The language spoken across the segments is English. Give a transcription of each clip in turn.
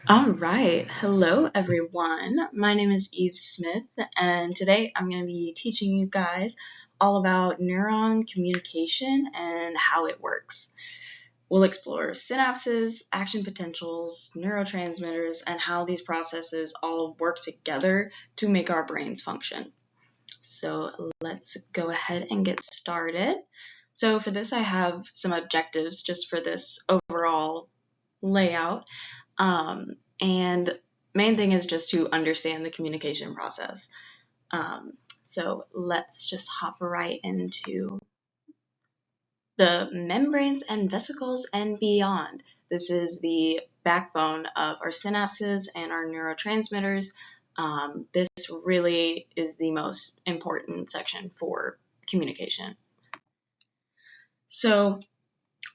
All right. Hello, everyone. My name is Eve Smith, and today I'm going to be teaching you guys all about neuron communication and how it works. We'll explore synapses, action potentials, neurotransmitters, and how these processes all work together to make our brains function. So let's go ahead and get started. So for this, I have some objectives just for this overall layout. And main thing is just to understand the communication process. So let's just hop right into the membranes and vesicles and beyond. This is the backbone of our synapses and our neurotransmitters. This really is the most important section for communication. So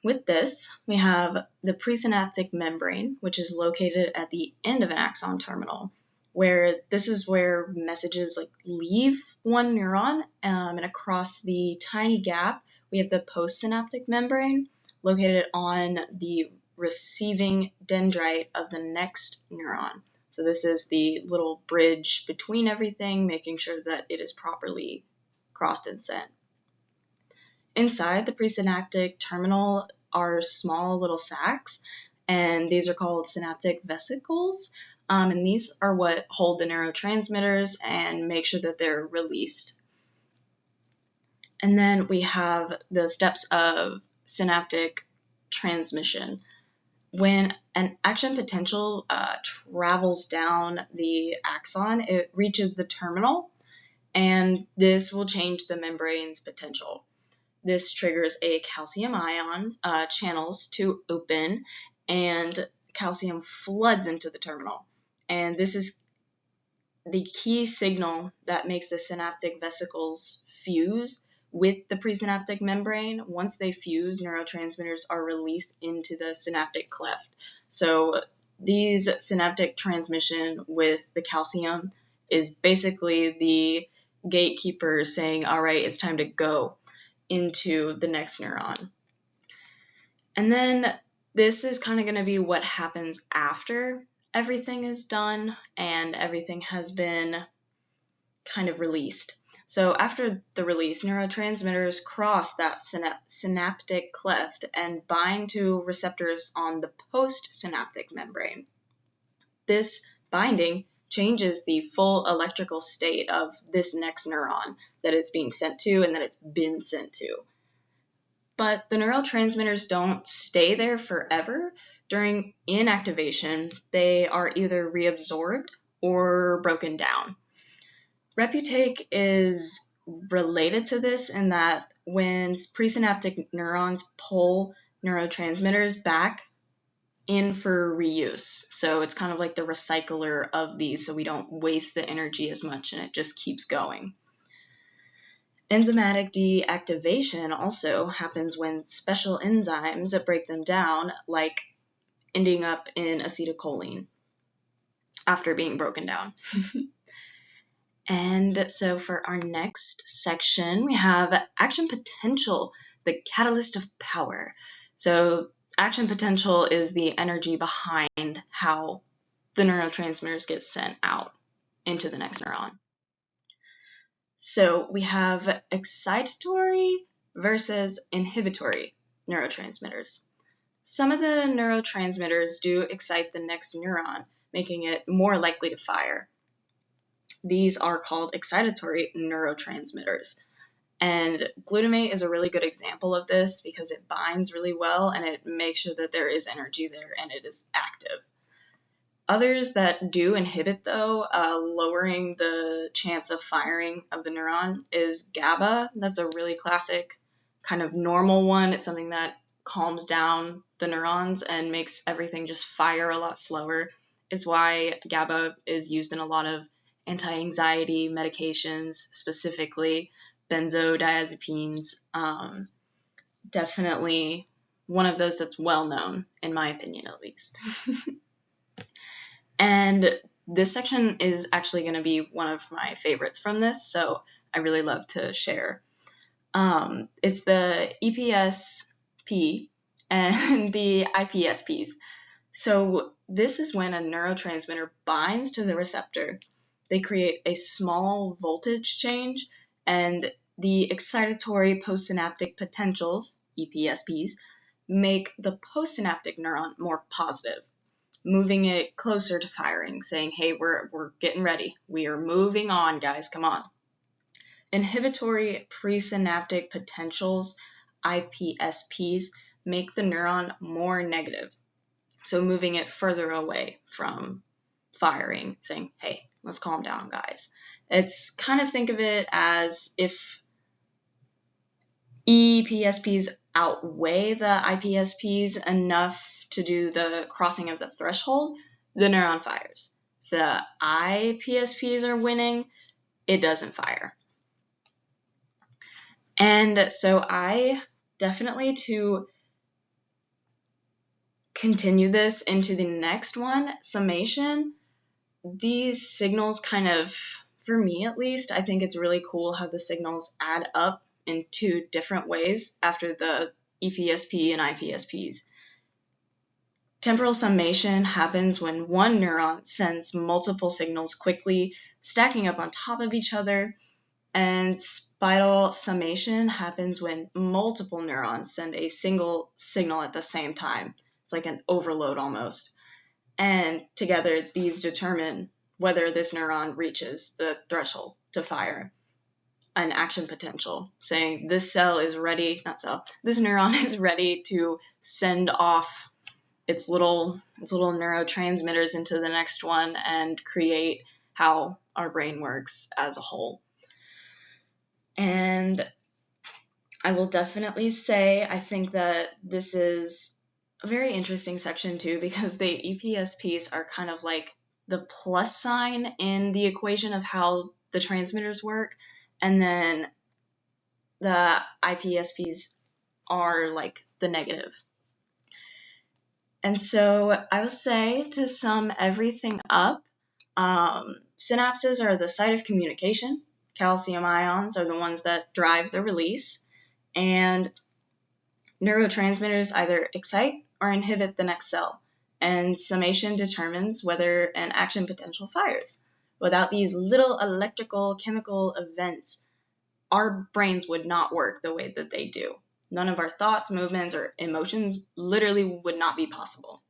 with this, we have the presynaptic membrane, which is located at the end of an axon terminal, where this is where messages leave one neuron, and across the tiny gap, we have the postsynaptic membrane located on the receiving dendrite of the next neuron. So this is the little bridge between everything, making sure that it is properly crossed and sent. Inside the presynaptic terminal are small little sacs, and these are called synaptic vesicles. And these are what hold the neurotransmitters and make sure that they're released. And then we have the steps of synaptic transmission. When an action potential travels down the axon, it reaches the terminal, and this will change the membrane's potential. This triggers a calcium ion channels to open, and calcium floods into the terminal. And this is the key signal that makes the synaptic vesicles fuse with the presynaptic membrane. Once they fuse, neurotransmitters are released into the synaptic cleft. So these synaptic transmission with the calcium is basically the gatekeeper saying, all right, it's time to go into the next neuron. And then this is kind of going to be what happens after everything is done and everything has been kind of released. So after the release, neurotransmitters cross that synaptic cleft and bind to receptors on the postsynaptic membrane. This binding changes the full electrical state of this next neuron that it's being sent to and that it's been sent to. But the neurotransmitters don't stay there forever. During inactivation, they are either reabsorbed or broken down. Reuptake is related to this in that when presynaptic neurons pull neurotransmitters back in for reuse. So it's kind of like the recycler of these, so we don't waste the energy as much and it just keeps going. Enzymatic deactivation also happens when special enzymes break them down, like ending up in acetylcholine after being broken down. And so for our next section, we have action potential, the catalyst of power. So action potential is the energy behind how the neurotransmitters get sent out into the next neuron. So we have excitatory versus inhibitory neurotransmitters. Some of the neurotransmitters do excite the next neuron, making it more likely to fire. These are called excitatory neurotransmitters. And glutamate is a really good example of this because it binds really well and it makes sure that there is energy there and it is active. Others that do inhibit, though, lowering the chance of firing of the neuron is GABA. That's a really classic kind of normal one. It's something that calms down the neurons and makes everything just fire a lot slower. It's why GABA is used in a lot of anti-anxiety medications, specifically benzodiazepines. Definitely one of those that's well known, in my opinion at least. And this section is actually going to be one of my favorites from this, so I really love to share. It's the EPSP and the IPSPs. So this is when a neurotransmitter binds to the receptor. They create a small voltage change, and the excitatory postsynaptic potentials, EPSPs, make the postsynaptic neuron more positive, moving it closer to firing, saying, hey, we're getting ready. We are moving on, guys, come on. Inhibitory presynaptic potentials, IPSPs, make the neuron more negative, so moving it further away from firing, saying, hey, let's calm down, guys. It's kind of, think of it as if EPSPs outweigh the IPSPs enough to do the crossing of the threshold, the neuron fires. If the IPSPs are winning, it doesn't fire. And so I definitely, to continue this into the next one, summation, these signals kind of, for me at least, I think it's really cool how the signals add up in two different ways after the EPSP and IPSPs. Temporal summation happens when one neuron sends multiple signals quickly, stacking up on top of each other, and spiral summation happens when multiple neurons send a single signal at the same time. It's like an overload almost. And together, these determine whether this neuron reaches the threshold to fire an action potential, saying this this neuron is ready to send off its little neurotransmitters into the next one and create how our brain works as a whole. And I will definitely say, I think that this is a very interesting section too, because the EPSPs are kind of like the plus sign in the equation of how the transmitters work, and then the IPSPs are like the negative. And so I will say, to sum everything up, synapses are the site of communication. Calcium ions are the ones that drive the release, and neurotransmitters either excite or inhibit the next cell, and summation determines whether an action potential fires. Without these little electrical chemical events, our brains would not work the way that they do. None of our thoughts, movements, or emotions literally would not be possible.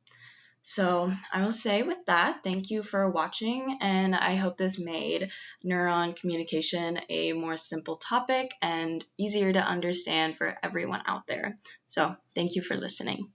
So I will say with that, thank you for watching, and I hope this made neuron communication a more simple topic and easier to understand for everyone out there. So thank you for listening.